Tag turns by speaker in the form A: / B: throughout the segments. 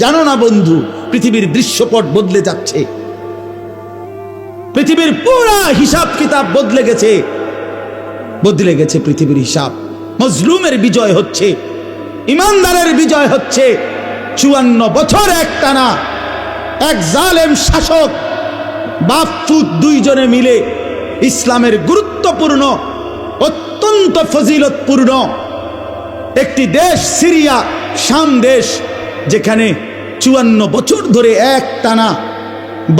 A: জানো না বন্ধু, পৃথিবীর দৃশ্যপট বদলে যাচ্ছে, পৃথিবীর পুরা হিসাব কিতাব বদলে গেছে পৃথিবীর হিসাব। মজলুমের বিজয় হচ্ছে, ইমানদারের বিজয় হচ্ছে। 54 বছর একটানা এক জালেম শাসক বাপ পুত দুইজনে মিলে ইসলামের গুরুত্বপূর্ণ অত্যন্ত ফজিলতপূর্ণ একটি দেশ সিরিয়া, শাম দেশ, যেখানে 54 বছর ধরে একটানা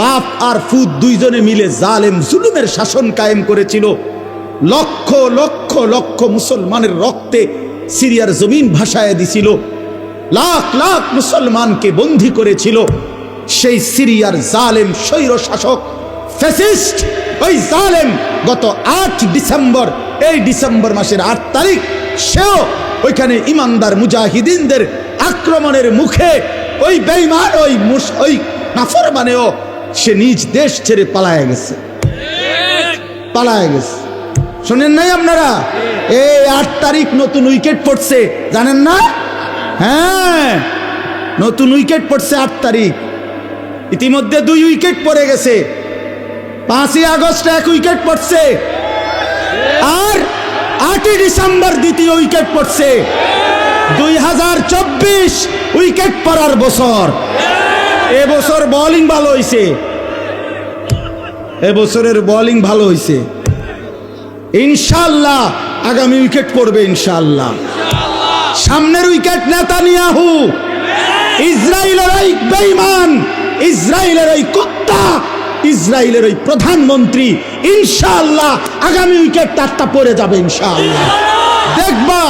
A: বাপ আর ফুত দুইজনে মিলে জালেম জুলুমের শাসন কায়েম করেছিল। লক্ষ লক্ষ লক্ষ মুসলমানের রক্তে সিরিয়ার জমিন ভাসায় দিছিল, লাখ লাখ মুসলমানকে বন্দী করেছিল। সেই সিরিয়ার জালেম স্বৈর শাসক ফ্যাসিস্ট ওই জালেম গত 8 ডিসেম্বর, এই ডিসেম্বর মাসের 8 তারিখ, সেও ওইখানে ইমানদার মুজাহিদিনদের আক্রমণের মুখে ওই বেঈমান ওই নাফরমানেও সে নিজ দেশ ছেড়ে পালায় গেছে। শোনেন নাই আপনারা? এই 8 তারিখ নতুন উইকেট পড়ছে, জানেন না? হ্যাঁ, নতুন উইকেট পড়ছে 8 তারিখ। ইতিমধ্যে 2 উইকেট পড়ে গেছে। 5ই আগস্ট 1 উইকেট পড়ছে, আর 8ই ডিসেম্বর 2য় উইকেট পড়ছে। 2024 উইকেট পড়ার বছর। এবছর বোলিং ভালো হয়েছে, এবছরের বোলিং ভালো হয়েছে। ইনশাআল্লাহ আগামী উইকেট পড়বে ইনশাআল্লাহ। সামনের উইকেট নেতানিয়াহু, ইসরায়েলের ওই বেঈমান, ইসরায়েলের ওই কুত্তা, ইসরায়েলের ওই প্রধানমন্ত্রী, ইনশাআল্লাহ আগামী উইকেট 4টা পড়ে যাবে ইনশাআল্লাহ। দেখবা,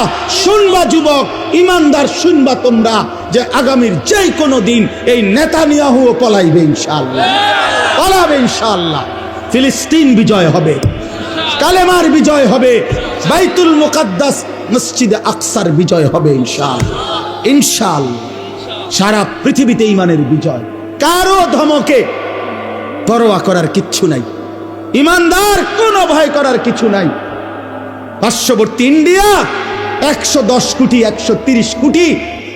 A: শুনবা যুবক, ইমানদার শুনবা তোমরা, যে আগামীর যে কোনো দিন এই নেতানিয়াহুও পলাইবে ইনশাআল্লাহ, পলাবে ইনশাআল্লাহ। ফিলিস্তিন বিজয় হবে, কালেমার বিজয় হবে, বাইতুল মুকাদ্দাস মসজিদে আকসার বিজয় হবে ইনশাআল্লাহ, ইনশাআল্লাহ। সারা পৃথিবীতে ইমানের বিজয়। কারো ধমকে পরোয়া করার কিচ্ছু নাই, ইমানদার কোনো ভয় করার কিছু নাই। পার্শ্ববর্তী ইন্ডিয়া 110 কোটি 130 কোটি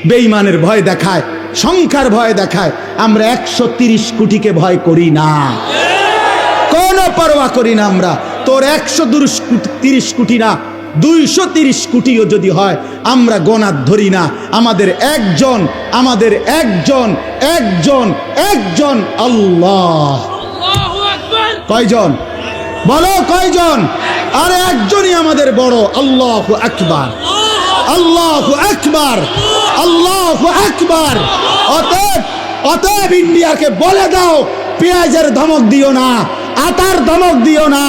A: বেঈমানের ভয় দেখায়, সংখ্যার ভয় দেখায়। আমরা 130 কোটিকে ভয় করি না, কোনো পরোয়া করি না আমরা। তোর 130 কোটি না, 230 কোটিও যদি হয় আমরা গোনাত ধরি না। আমাদের একজন আল্লাহ। কয়জন বলো, কয়জন? আরে একজনই আমাদের বড়। আল্লাহু আকবার, আল্লাহু আকবার, আল্লাহু আকবার। অতএব ইন্ডিয়াকে বলে দাও, পেঁয়াজের ধমক দিও না, আটার ধমক দিও না,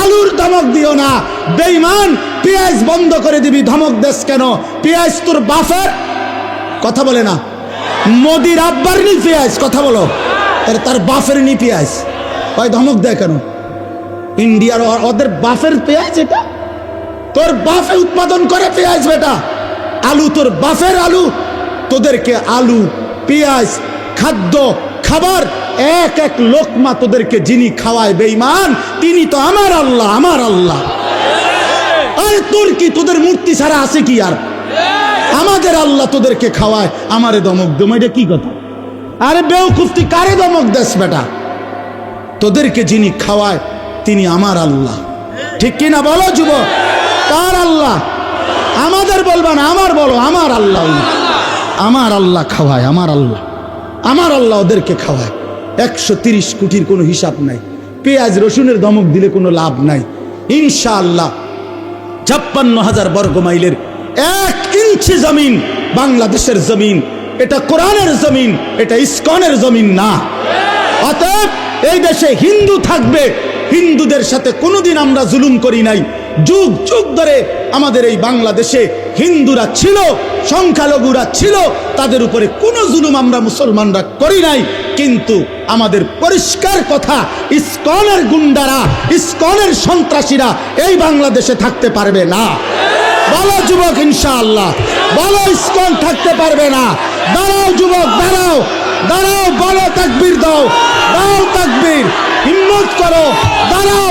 A: আলুর ধমক দিও না। বেঈমান, পেঁয়াজ বন্ধ করে দিবি, ধমক দেশ কেন? পেঁয়াজ তোর বাপের, কথা বলে না। মোদির আব্বার নি পেঁয়াজ, কথা বলো। তার বাপের নি পেঁয়াজ, ভাই ধমক দেয় কেন? ইন্ডিয়ার ওদের বাপের পেঁয়াজ এটা, তোর বাপে উৎপাদন করে পেঁয়াজ বেটা। আলু তোর বাপের আলু, তোদেরকে আলু, পেঁয়াজ, খাদ্য, খাবার এক এক লোকমা তোদেরকে যিনি খাওয়ায় বেঈমান, তিনি তো আমার আল্লাহ, আমার আল্লাহ। আরে তোর কি, তোদের মূর্তি ছাড়া আছে কি আর? আমাদের আল্লাহ তোদেরকে খাওয়ায়, আমারে ধমক দম, এটা কি কথা? আরে বেওকুফ, তুই কারে ধমক দেস বেটা? তোদেরকে যিনি খাওয়ায় তিনি আমার আল্লাহ, ঠিক কিনা বলো যুবক? কার আল্লাহ? আমাদের বলবা না, আমার বলো, আমার আল্লাহ। আমার আল্লাহ খাওয়ায়, আমার আল্লাহ, আমার আল্লাহ ওদেরকে খাওয়ায়। 130 কোটির কোনো হিসাব নাই। পেঁয়াজ রসুনের ধমক দিলে কোনো লাভ নাই ইনশাআল্লাহ। 56,000 বর্গ মাইলের 1 ইঞ্চি জমিন বাংলাদেশের জমিন। এটা কোরআনের জমিন, এটা ইসকনের জমিন না। অতএব এই দেশে হিন্দু থাকবে, হিন্দুদের সাথে কোনোদিন আমরা জুলুম করি নাই। যুগ যুগ ধরে আমাদের এই বাংলাদেশে হিন্দুরা ছিল, সংখ্যালঘুরা ছিল, তাদের উপরে কোনো জুলুম আমরা মুসলমানরা করি নাই। কিন্তু আমাদের পরিষ্কার কথা, ইসকনের গুন্ডারা, ইসকনের সন্ত্রাসীরা এই বাংলাদেশে থাকতে পারবে না। বলো যুবক ইনশাআল্লাহ, বলো ইসকন থাকতে পারবে না। দাঁড়াও যুবক, দাঁড়াও, দাঁড়াও, বলো তাকবীর দাও, দাও তাকবীর, হিম্মত করো, দাঁড়াও।